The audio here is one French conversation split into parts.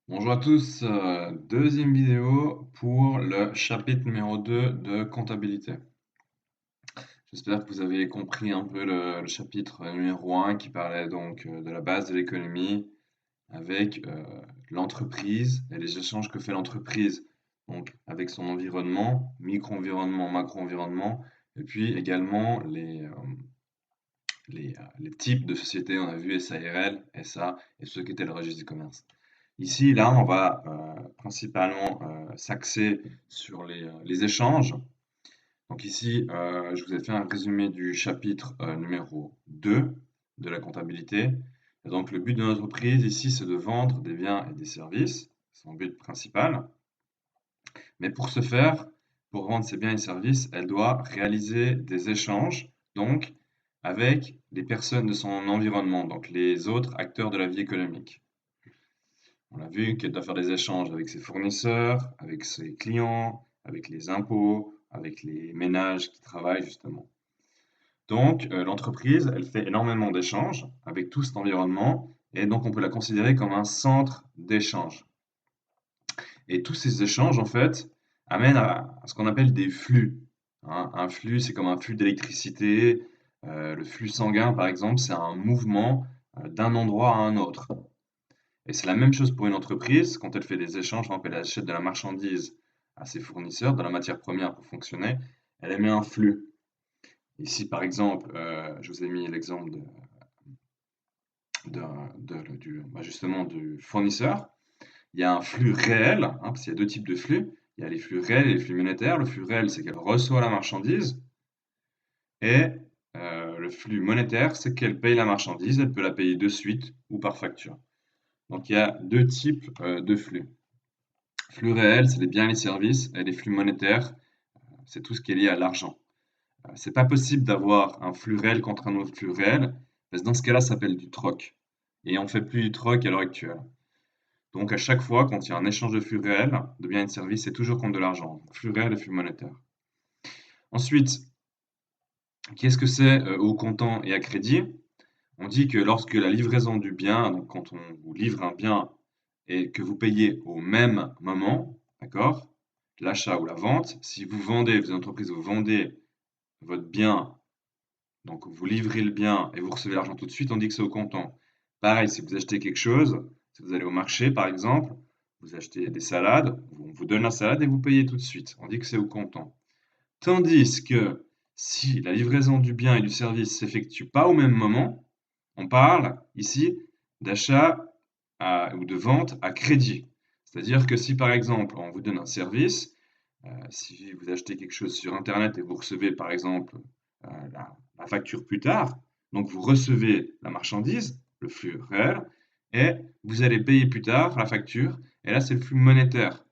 Bonjour à tous, deuxième vidéo pour le chapitre numéro 2 de comptabilité. J'espère que vous avez compris un peu le chapitre numéro un qui parlait donc de la base de l'économie avec l'entreprise et les échanges que fait l'entreprise donc avec son environnement, micro-environnement, macro-environnement, et puis également les types de sociétés. On a vu SARL, SA et ceux qui étaient le registre du commerce. Ici, là, on va principalement s'axer sur les échanges. Donc ici, je vous ai fait un résumé du chapitre numéro 2 de la comptabilité. Et donc le but de notre entreprise ici, c'est de vendre des biens et des services. C'est son but principal. Mais pour ce faire, pour vendre ces biens et services, elle doit réaliser des échanges, donc avec les personnes de son environnement, donc les autres acteurs de la vie économique. On a vu qu'elle doit faire des échanges avec ses fournisseurs, avec ses clients, avec les impôts, avec les ménages qui travaillent justement. Donc, l'entreprise, elle fait énormément d'échanges avec tout cet environnement et donc on peut la considérer comme un centre d'échange. Et tous ces échanges, en fait, amènent à ce qu'on appelle des flux, hein. Un flux, c'est comme un flux d'électricité. Le flux sanguin, par exemple, c'est un mouvement d'un endroit à un autre. Et c'est la même chose pour une entreprise, quand elle fait des échanges, par exemple, elle achète de la marchandise à ses fournisseurs, de la matière première pour fonctionner, elle émet un flux. Ici, par exemple, je vous ai mis l'exemple justement du fournisseur. Il y a un flux réel, hein, parce qu'il y a deux types de flux. Il y a les flux réels et les flux monétaires. Le flux réel, c'est qu'elle reçoit la marchandise. Et le flux monétaire, c'est qu'elle paye la marchandise. Elle peut la payer de suite ou par facture. Donc il y a deux types de flux. Flux réel, c'est les biens et les services, et les flux monétaires, c'est tout ce qui est lié à l'argent. C'est pas possible d'avoir un flux réel contre un autre flux réel, parce que dans ce cas-là, ça s'appelle du troc. Et on fait plus du troc à l'heure actuelle. Donc à chaque fois, quand il y a un échange de flux réel, de biens et de services, c'est toujours contre de l'argent. Flux réel et flux monétaire. Ensuite, qu'est-ce que c'est au comptant et à crédit? On dit que lorsque la livraison du bien, donc quand on vous livre un bien et que vous payez au même moment, d'accord? L'achat ou la vente, si vous vendez, vous êtes une entreprise, vous vendez votre bien, donc vous livrez le bien et vous recevez l'argent tout de suite, on dit que c'est au comptant. Pareil, si vous achetez quelque chose, si vous allez au marché par exemple, vous achetez des salades, on vous donne la salade et vous payez tout de suite, on dit que c'est au comptant. Tandis que si la livraison du bien et du service s'effectue pas au même moment, on parle ici d'achat ou de vente à crédit. C'est-à-dire que si par exemple on vous donne un service, si vous achetez quelque chose sur internet et vous recevez par exemple la facture plus tard, donc vous recevez la marchandise, le flux réel, et vous allez payer plus tard la facture, et là c'est le flux monétaire.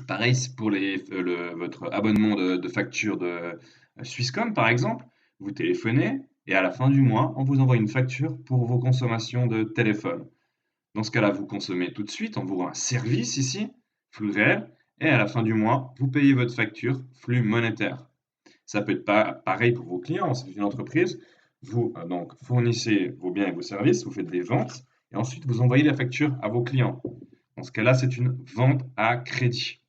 Pareil c'est pour votre abonnement de facture de Swisscom par exemple, vous téléphonez et à la fin du mois, on vous envoie une facture pour vos consommations de téléphone. Dans ce cas-là, vous consommez tout de suite, on vous rend un service ici, flux réel, et à la fin du mois, vous payez votre facture, flux monétaire. Ça peut être pas pareil pour vos clients, c'est une entreprise, vous donc fournissez vos biens et vos services, vous faites des ventes, et ensuite vous envoyez la facture à vos clients. Dans ce cas-là, c'est une vente à crédit.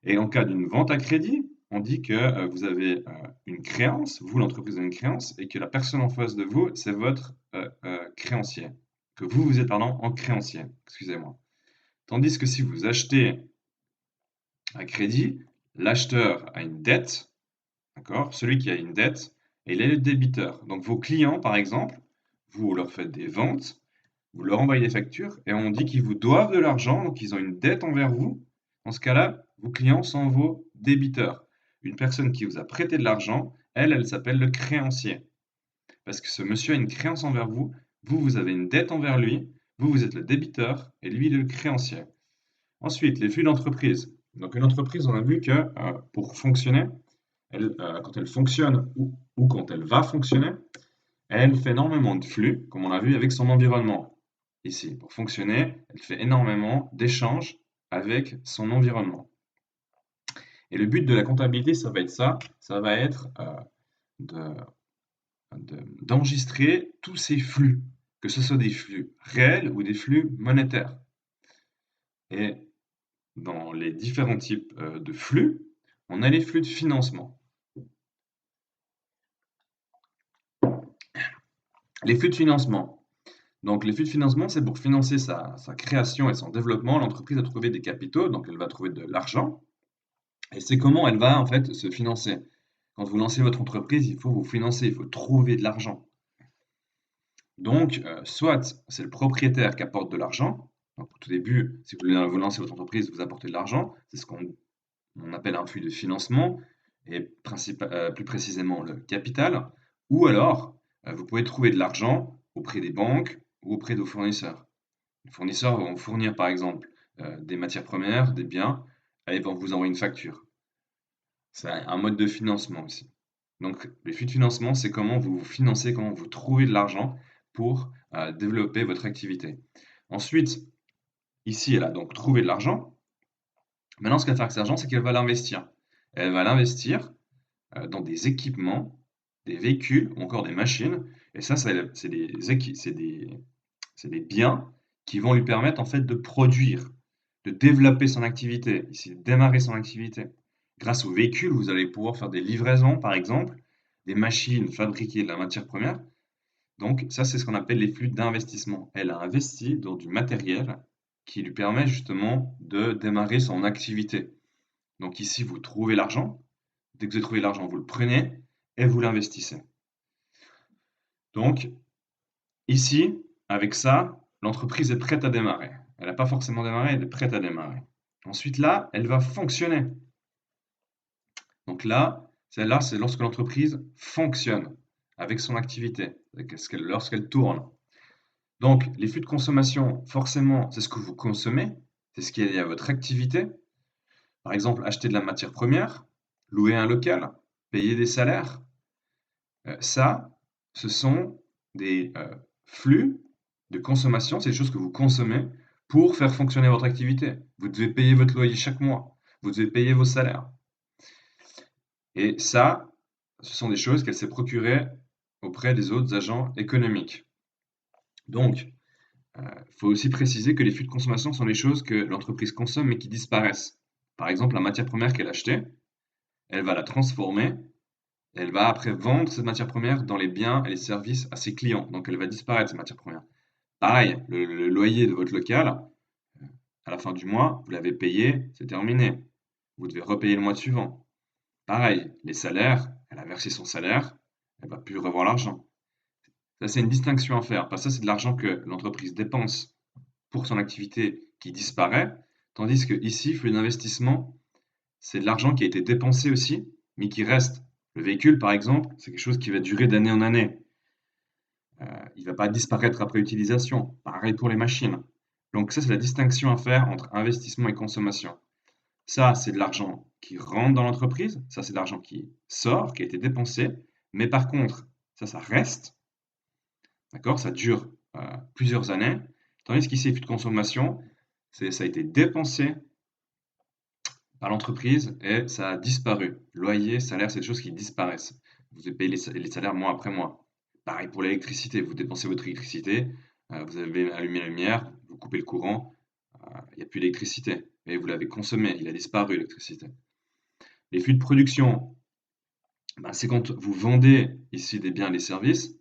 Et en cas d'une vente à crédit, on dit que vous avez une créance, vous l'entreprise a une créance, et que la personne en face de vous, c'est votre créancier. Que vous, vous êtes pardon, en créancier, excusez-moi. Tandis que si vous achetez à crédit, l'acheteur a une dette, d'accord? Celui qui a une dette, il est le débiteur. Donc vos clients, par exemple, vous leur faites des ventes, vous leur envoyez des factures, et on dit qu'ils vous doivent de l'argent, donc ils ont une dette envers vous. Dans ce cas-là, vos clients sont vos débiteurs. Une personne qui vous a prêté de l'argent, elle s'appelle le créancier. Parce que ce monsieur a une créance envers vous, vous avez une dette envers lui, vous êtes le débiteur, et lui, il est le créancier. Ensuite, les flux d'entreprise. Donc une entreprise, on a vu que pour fonctionner, quand elle fonctionne ou quand elle va fonctionner, elle fait énormément de flux, comme on a vu avec son environnement. Ici, pour fonctionner, elle fait énormément d'échanges avec son environnement. Et le but de la comptabilité, ça va être ça va être de- d'enregistrer tous ces flux que ce soit des flux réels ou des flux monétaires. Et dans les différents types de flux, on a les flux de financement. Les flux de financement. Donc, les flux de financement, c'est pour financer sa création et son développement. L'entreprise a trouvé des capitaux, donc elle va trouver de l'argent. Et c'est comment elle va en fait se financer. Quand vous lancez votre entreprise, il faut vous financer, il faut trouver de l'argent. Donc, soit c'est le propriétaire qui apporte de l'argent. Donc, au tout début, si vous voulez vous lancer votre entreprise, vous apportez de l'argent. C'est ce qu'on appelle un flux de financement et plus précisément le capital. Ou alors, vous pouvez trouver de l'argent auprès des banques ou auprès de vos fournisseurs. Les fournisseurs vont fournir par exemple des matières premières, des biens, et ils vont vous envoyer une facture. C'est un mode de financement aussi. Donc, les flux de financement, c'est comment vous vous financez, comment vous trouvez de l'argent pour développer votre activité. Ensuite, ici, elle a donc trouvé de l'argent. Maintenant, ce qu'elle va faire avec cet argent, c'est qu'elle va l'investir. Elle va l'investir dans des équipements, des véhicules ou encore des machines. Et ça, c'est des biens qui vont lui permettre en fait de produire, de développer son activité, ici, de démarrer son activité. Grâce aux véhicules, vous allez pouvoir faire des livraisons, par exemple, des machines, fabriquer de la matière première. Donc, ça, c'est ce qu'on appelle les flux d'investissement. Elle a investi dans du matériel qui lui permet justement de démarrer son activité. Donc ici, vous trouvez l'argent. Dès que vous avez trouvé l'argent, vous le prenez et vous l'investissez. Donc, ici, avec ça, l'entreprise est prête à démarrer. Elle n'a pas forcément démarré, elle est prête à démarrer. Ensuite, là, elle va fonctionner. Donc là, celle-là, c'est lorsque l'entreprise fonctionne avec son activité, lorsqu'elle tourne. Donc, les flux de consommation, forcément, c'est ce que vous consommez, c'est ce qui est lié à votre activité. Par exemple, acheter de la matière première, louer un local, payer des salaires. Ça, ce sont des flux de consommation, c'est des choses que vous consommez pour faire fonctionner votre activité. Vous devez payer votre loyer chaque mois, vous devez payer vos salaires. Et ça, ce sont des choses qu'elle s'est procurées auprès des autres agents économiques. Donc, il faut aussi préciser que les flux de consommation sont les choses que l'entreprise consomme mais qui disparaissent. Par exemple, la matière première qu'elle a achetée, elle va la transformer. Elle va après vendre cette matière première dans les biens et les services à ses clients. Donc elle va disparaître, cette matière première. Pareil, le loyer de votre local, à la fin du mois, vous l'avez payé, c'est terminé. Vous devez repayer le mois suivant. Pareil, les salaires, elle a versé son salaire, elle va plus revoir l'argent. Ça, c'est une distinction à faire, parce que ça, c'est de l'argent que l'entreprise dépense pour son activité qui disparaît, tandis que ici, flux d'investissement, c'est de l'argent qui a été dépensé aussi, mais qui reste. Le véhicule, par exemple, c'est quelque chose qui va durer d'année en année. Il ne va pas disparaître après utilisation. Pareil pour les machines. Donc ça, c'est la distinction à faire entre investissement et consommation. Ça, c'est de l'argent qui rentre dans l'entreprise. Ça, c'est de l'argent qui sort, qui a été dépensé. Mais par contre, ça reste. D'accord? Ça dure plusieurs années. Tandis qu'ici, les flux de consommation, ça a été dépensé par l'entreprise et ça a disparu. Loyer, salaire, c'est des choses qui disparaissent. Vous devez payer les salaires mois après mois. Pareil pour l'électricité, vous dépensez votre électricité, vous avez allumé la lumière, vous coupez le courant, il n'y a plus d'électricité. Et vous l'avez consommé, il a disparu l'électricité. Les flux de production, ben, c'est quand vous vendez ici des biens et des services.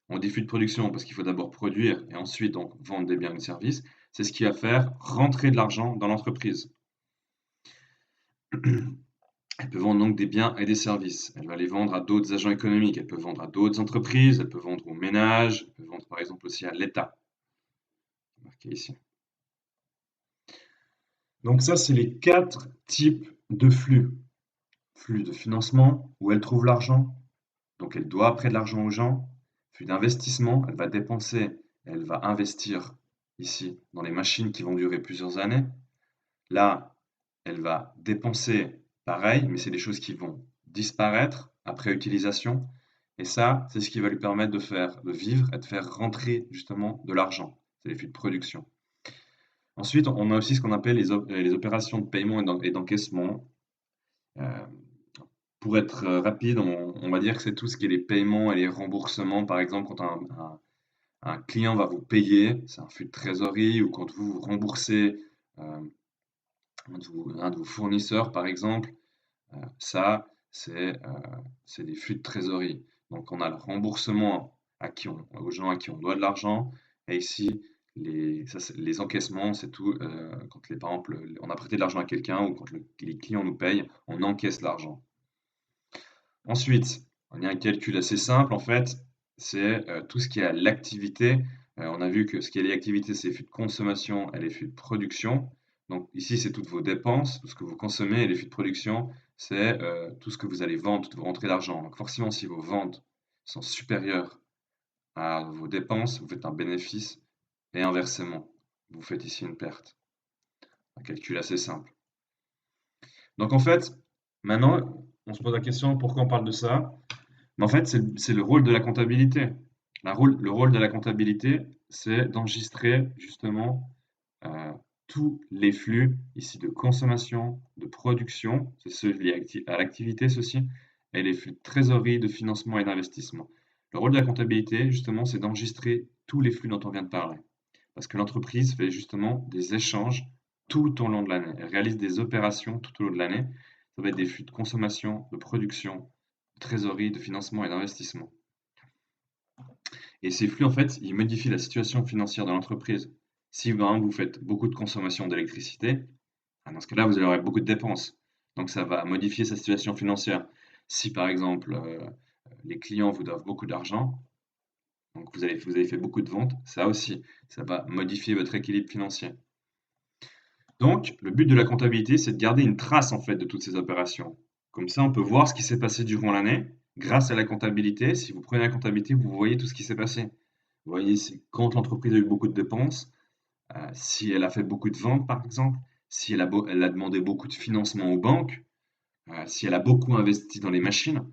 On dit flux de production parce qu'il faut d'abord produire et ensuite donc vendre des biens et des services. C'est ce qui va faire rentrer de l'argent dans l'entreprise. Elle peut vendre donc des biens et des services. Elle va les vendre à d'autres agents économiques. Elle peut vendre à d'autres entreprises. Elle peut vendre aux ménages. Elle peut vendre par exemple aussi à l'État. Marqué ici. Donc ça, c'est les 4 types de flux. Flux de financement, où elle trouve l'argent. Donc elle doit prêter de l'argent aux gens. Flux d'investissement, elle va dépenser, elle va investir ici dans les machines qui vont durer plusieurs années. Là, elle va dépenser pareil, mais c'est des choses qui vont disparaître après utilisation. Et ça, c'est ce qui va lui permettre de vivre et de faire rentrer justement de l'argent. C'est les flux de production. Ensuite, on a aussi ce qu'on appelle les opérations de paiement et d'encaissement. Euh, pour être rapide, on va dire que c'est tout ce qui est les paiements et les remboursements. Par exemple, quand un client va vous payer, c'est un flux de trésorerie, ou quand vous remboursez euh, un de vos fournisseurs, par exemple, ça, c'est des flux de trésorerie. Donc, on a le remboursement aux gens à qui on doit de l'argent. Et ici, les encaissements, c'est tout. Quand, par exemple, on a prêté de l'argent à quelqu'un ou quand les clients nous payent, on encaisse l'argent. Ensuite, on a un calcul assez simple, en fait, c'est tout ce qui est à l'activité. On a vu que ce qui est l'activité, c'est les flux de consommation et les flux de production. Donc ici, c'est toutes vos dépenses, tout ce que vous consommez, et les flux de production, c'est tout ce que vous allez vendre, toutes vos rentrées d'argent. Donc forcément, si vos ventes sont supérieures à vos dépenses, vous faites un bénéfice, et inversement, vous faites ici une perte. Un calcul assez simple. Donc en fait, maintenant, on se pose la question, pourquoi on parle de ça? Mais en fait, c'est le rôle de la comptabilité. Le rôle de la comptabilité, c'est d'enregistrer justement euh, tous les flux ici de consommation, de production, c'est ceux liés à l'activité, ceci, et les flux de trésorerie, de financement et d'investissement. Le rôle de la comptabilité, justement, c'est d'enregistrer tous les flux dont on vient de parler. Parce que l'entreprise fait justement des échanges tout au long de l'année. Elle réalise des opérations tout au long de l'année. Ça va être des flux de consommation, de production, de trésorerie, de financement et d'investissement. Et ces flux, en fait, ils modifient la situation financière de l'entreprise. Si par exemple, vous faites beaucoup de consommation d'électricité, dans ce cas-là, vous aurez beaucoup de dépenses. Donc ça va modifier sa situation financière. Si par exemple, les clients vous doivent beaucoup d'argent, donc vous avez fait beaucoup de ventes, ça aussi, ça va modifier votre équilibre financier. Donc, le but de la comptabilité, c'est de garder une trace en fait de toutes ces opérations. Comme ça, on peut voir ce qui s'est passé durant l'année. Grâce à la comptabilité, si vous prenez la comptabilité, vous voyez tout ce qui s'est passé. Vous voyez quand l'entreprise a eu beaucoup de dépenses, si elle a fait beaucoup de ventes par exemple, si elle a demandé beaucoup de financement aux banques, si elle a beaucoup investi dans les machines.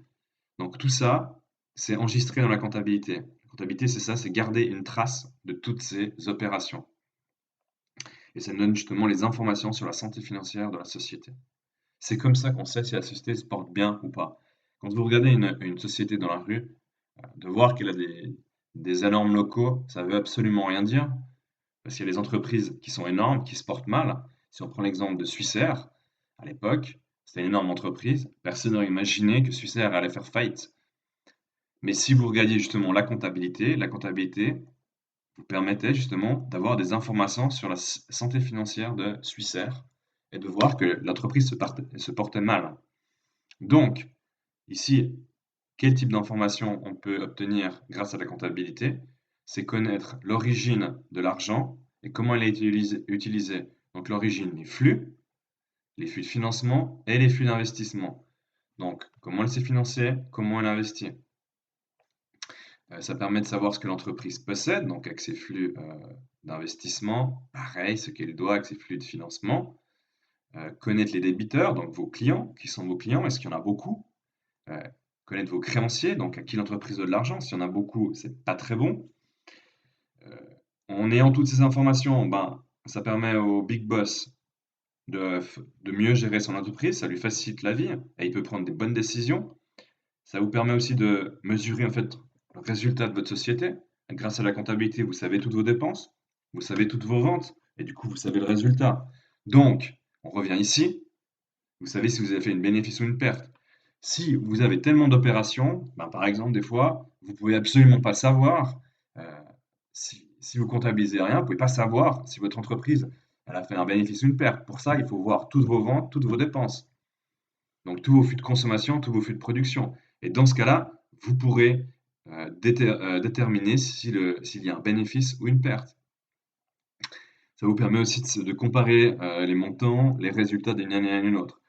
Donc tout ça, c'est enregistré dans la comptabilité. La comptabilité, c'est ça, c'est garder une trace de toutes ces opérations. Et ça nous donne justement les informations sur la santé financière de la société. C'est comme ça qu'on sait si la société se porte bien ou pas. Quand vous regardez une société dans la rue, de voir qu'elle a des alarmes locaux, ça veut absolument rien dire, parce qu'il y a des entreprises qui sont énormes, qui se portent mal. Si on prend l'exemple de Swissair, à l'époque, c'était une énorme entreprise, personne n'aurait imaginé que Swissair allait faire faillite. Mais si vous regardiez justement la comptabilité vous permettait justement d'avoir des informations sur la santé financière de Swissair et de voir que l'entreprise se portait mal. Donc, ici, quel type d'information on peut obtenir grâce à la comptabilité? C'est connaître l'origine de l'argent et comment elle est utilisée. Donc l'origine, les flux de financement et les flux d'investissement. Donc, comment elle s'est financée, comment elle a investi. Ça permet de savoir ce que l'entreprise possède, donc avec ses flux d'investissement, pareil, ce qu'elle doit avec ses flux de financement. Connaître les débiteurs, donc vos clients, qui sont vos clients, est-ce qu'il y en a beaucoup? Euh, Connaître vos créanciers, donc à qui l'entreprise doit de l'argent, s'il y en a beaucoup, c'est pas très bon. Euh, En ayant toutes ces informations, ben, ça permet au big boss de mieux gérer son entreprise, ça lui facilite la vie et il peut prendre des bonnes décisions. Ça vous permet aussi de mesurer en fait le résultat de votre société. Grâce à la comptabilité, vous savez toutes vos dépenses, vous savez toutes vos ventes, et du coup, vous savez le résultat. Donc, on revient ici, vous savez si vous avez fait une bénéfice ou une perte. Si vous avez tellement d'opérations, ben, par exemple, des fois, vous pouvez absolument pas savoir, euh, si vous comptabilisez rien, vous pouvez pas savoir si votre entreprise elle a fait un bénéfice ou une perte. Pour ça, il faut voir toutes vos ventes, toutes vos dépenses. Donc tous vos flux de consommation, tous vos flux de production. Et dans ce cas-là, vous pourrez déterminer s'il y a un bénéfice ou une perte. Ça vous permet aussi de comparer les montants, les résultats d'une année à une autre.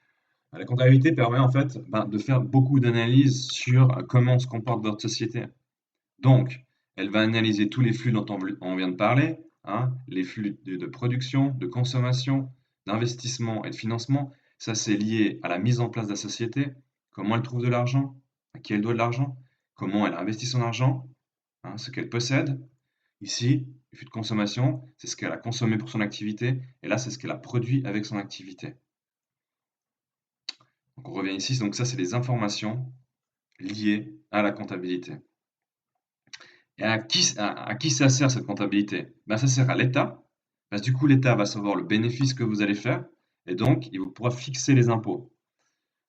La comptabilité permet en fait de faire beaucoup d'analyses sur comment se comporte votre société. Donc, elle va analyser tous les flux dont on vient de parler, hein, les flux de production, de consommation, d'investissement et de financement. Ça, c'est lié à la mise en place de la société, comment elle trouve de l'argent, à qui elle doit de l'argent, comment elle investit son argent, hein, ce qu'elle possède. Ici, les flux de consommation, c'est ce qu'elle a consommé pour son activité, et là, c'est ce qu'elle a produit avec son activité. Donc, on revient ici, donc ça, c'est les informations liées à la comptabilité. Et à qui ça sert cette comptabilité? Ben, ça sert à l'État, parce que du coup l'État va savoir le bénéfice que vous allez faire, et donc il pourra fixer les impôts.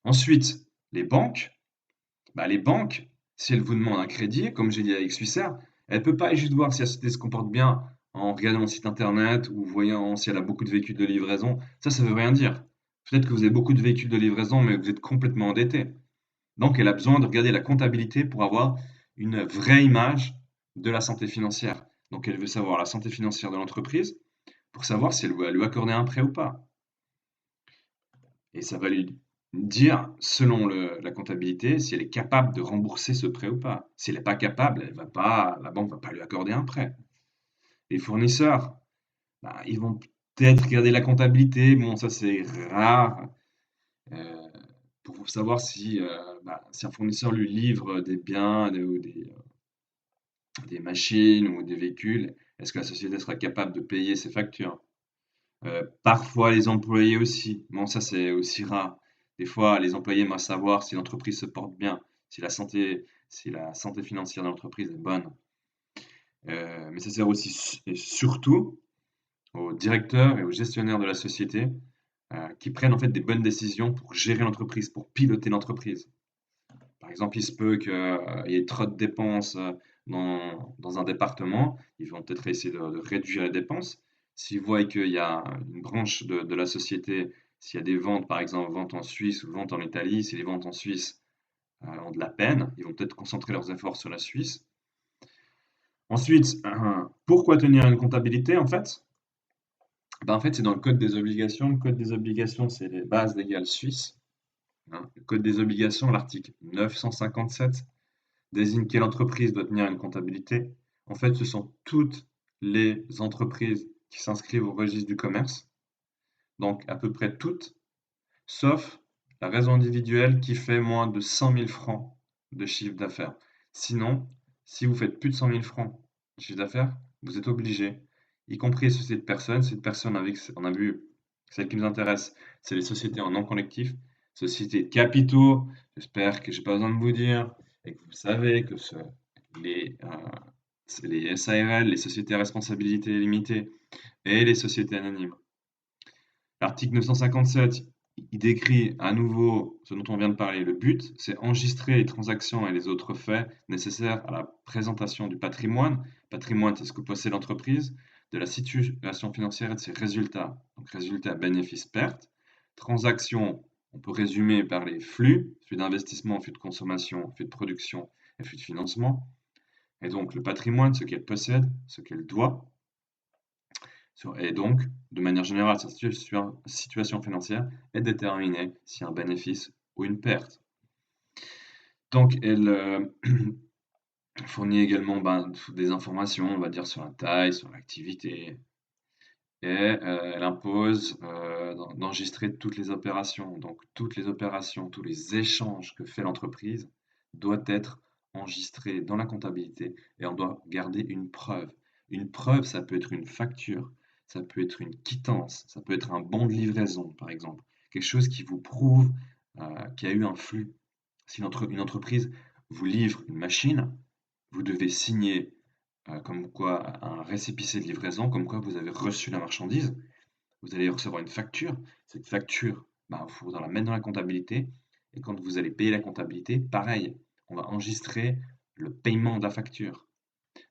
Ensuite, les banques, bah, les banques, si elles vous demandent un crédit, comme j'ai dit avec Swissair, elles ne peuvent pas juste voir si la société se comporte bien en regardant le site internet ou voyant si elle a beaucoup de véhicules de livraison. Ça ne veut rien dire. Peut-être que vous avez beaucoup de véhicules de livraison, mais vous êtes complètement endetté. Donc, elle a besoin de regarder la comptabilité pour avoir une vraie image de la santé financière. Donc, elle veut savoir la santé financière de l'entreprise pour savoir si elle va lui accorder un prêt ou pas. Et ça va lui dire, selon la comptabilité, si elle est capable de rembourser ce prêt ou pas. Si elle n'est pas capable, la banque ne va pas lui accorder un prêt. Les fournisseurs, bah, ils vont peut-être regarder la comptabilité. Bon, ça c'est rare. euh, pour savoir si un fournisseur lui livre des biens ou des machines ou des véhicules, est-ce que la société sera capable de payer ses factures? Parfois les employés aussi. Bon, ça c'est aussi rare. Des fois, les employés aimeraient savoir si l'entreprise se porte bien, si la santé financière de l'entreprise est bonne. Mais ça sert aussi et surtout aux directeurs et aux gestionnaires de la société qui prennent en fait des bonnes décisions pour gérer l'entreprise, pour piloter l'entreprise. Par exemple, il se peut qu'il y ait trop de dépenses dans un département. Ils vont peut-être essayer de réduire les dépenses. S'ils voient qu'il y a une branche de la société, s'il y a des ventes, par exemple, ventes en Suisse ou ventes en Italie, si les ventes en Suisse ont de la peine, ils vont peut-être concentrer leurs efforts sur la Suisse. Ensuite, pourquoi tenir une comptabilité en fait? Ben, en fait, c'est dans le Code des obligations. Le Code des obligations, c'est les bases légales suisses, hein. Le Code des obligations, l'article 957 désigne quelle entreprise doit tenir une comptabilité. En fait, ce sont toutes les entreprises qui s'inscrivent au registre du commerce, donc à peu près toutes, sauf la raison individuelle qui fait moins de 100 000 francs de chiffre d'affaires. Sinon, si vous faites plus de 100 000 francs de chiffre d'affaires, vous êtes obligé, y compris les sociétés de personnes. Cette personne avec, on a vu, celle qui nous intéresse, c'est les sociétés en non collectif, sociétés de capitaux. J'espère que j'ai pas besoin de vous dire et que vous savez que les, euh, c'est les SARL, les sociétés à responsabilité limitée et les sociétés anonymes. L'article 957, il décrit à nouveau ce dont on vient de parler. Le but, c'est enregistrer les transactions et les autres faits nécessaires à la présentation du patrimoine. Patrimoine, c'est ce que possède l'entreprise, de la situation financière et de ses résultats. Donc résultats, bénéfices, pertes. Transactions, on peut résumer par les flux d'investissement, flux de consommation, flux de production et flux de financement. Et donc le patrimoine, ce qu'elle possède, ce qu'elle doit. Et donc, de manière générale, sa situation financière est déterminée s'il y a un bénéfice ou une perte. Donc, elle fournit également des informations, on va dire, sur la taille, sur l'activité, et elle impose d'enregistrer toutes les opérations. Donc, toutes les opérations, tous les échanges que fait l'entreprise doivent être enregistrés dans la comptabilité et on doit garder une preuve. Une preuve, ça peut être une facture, ça peut être une quittance, ça peut être un bon de livraison, par exemple. Quelque chose qui vous prouve qu'il y a eu un flux. Si une entreprise vous livre une machine, vous devez signer comme quoi un récépissé de livraison, comme quoi vous avez reçu la marchandise. Vous allez recevoir une facture. Cette facture, il faudra la mettre dans la comptabilité. Et quand vous allez payer la comptabilité, pareil, on va enregistrer le paiement de la facture.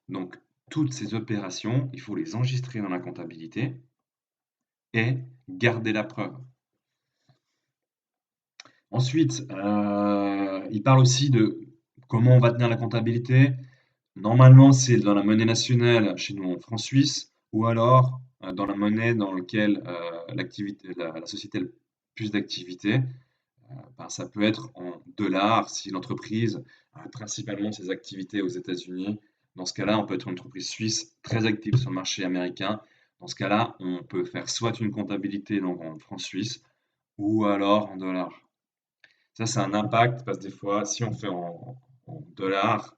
Donc, toutes ces opérations, il faut les enregistrer dans la comptabilité et garder la preuve. Ensuite, il parle aussi de comment on va tenir la comptabilité. Normalement, c'est dans la monnaie nationale, chez nous en francs suisses, ou alors dans la monnaie dans laquelle la société a le plus d'activité. Ça peut être en dollars si l'entreprise a principalement ses activités aux États-Unis. Dans ce cas-là, on peut être une entreprise suisse très active sur le marché américain. Dans ce cas-là, on peut faire soit une comptabilité donc en francs suisses ou alors en dollars. Ça, c'est un impact parce que des fois, si on fait en dollars,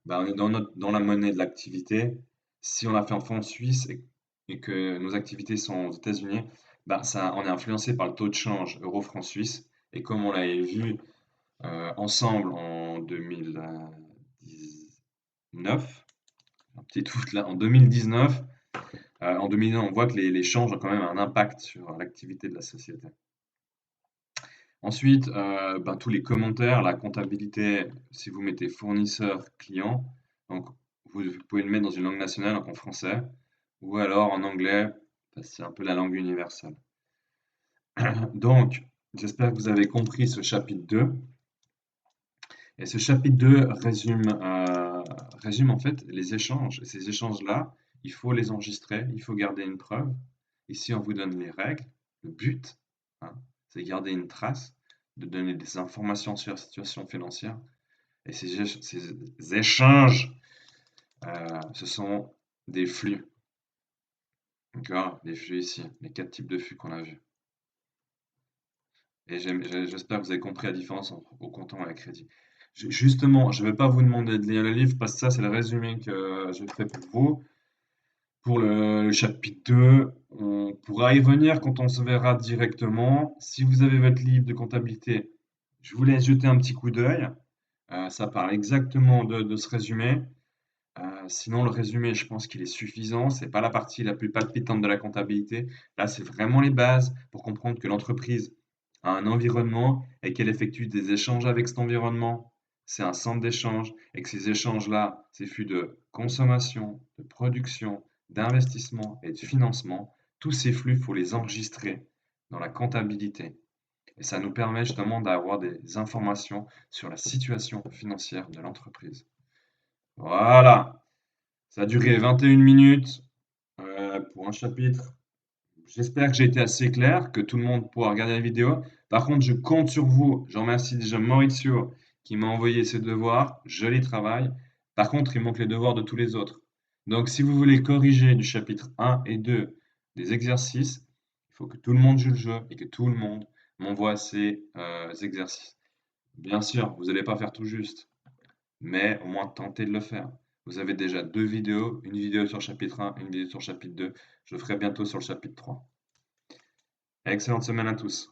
on est dans la monnaie de l'activité. Si on la fait en francs suisses et que nos activités sont aux États-Unis, on est influencé par le taux de change euro-franc suisse. Et comme on l'avait vu ensemble en 2019, un petit doute là, en 2019. En 2019, on voit que les changes ont quand même un impact sur l'activité de la société. Ensuite, ben, tous les commentaires, la comptabilité, si vous mettez fournisseur, client, donc vous pouvez le mettre dans une langue nationale, donc en français, ou alors en anglais, c'est un peu la langue universelle. Donc, j'espère que vous avez compris ce chapitre 2. Et ce chapitre 2 résume en fait les échanges. Et ces échanges-là, il faut les enregistrer, il faut garder une preuve. Ici, on vous donne les règles. Le but, hein, c'est garder une trace, de donner des informations sur la situation financière. Et ces échanges, ce sont des flux. D'accord? Les flux ici, les 4 types de flux qu'on a vus. Et j'espère que vous avez compris la différence au comptant et à crédit. Justement, je ne vais pas vous demander de lire le livre parce que ça, c'est le résumé que je fais pour vous. Pour le chapitre 2, on pourra y revenir quand on se verra directement. Si vous avez votre livre de comptabilité, je vous laisse jeter un petit coup d'œil. Ça parle exactement de ce résumé. Sinon, le résumé, je pense qu'il est suffisant. C'est pas la partie la plus palpitante de la comptabilité. Là, c'est vraiment les bases pour comprendre que l'entreprise a un environnement et qu'elle effectue des échanges avec cet environnement. C'est un centre d'échange et que ces échanges-là, ces flux de consommation, de production, d'investissement et de financement, tous ces flux, il faut les enregistrer dans la comptabilité. Et ça nous permet justement d'avoir des informations sur la situation financière de l'entreprise. Voilà, ça a duré 21 minutes pour un chapitre. J'espère que j'ai été assez clair, que tout le monde pourra regarder la vidéo. Par contre, je compte sur vous. Je remercie déjà Maurizio qui m'a envoyé ses devoirs. Je les travaille. Par contre, il manque les devoirs de tous les autres. Donc, si vous voulez corriger du chapitre 1 et 2 des exercices, il faut que tout le monde joue le jeu et que tout le monde m'envoie ses exercices. Bien sûr, vous n'allez pas faire tout juste, mais au moins tentez de le faire. Vous avez déjà 2 vidéos, une vidéo sur le chapitre 1, une vidéo sur le chapitre 2. Je ferai bientôt sur le chapitre 3. Excellente semaine à tous.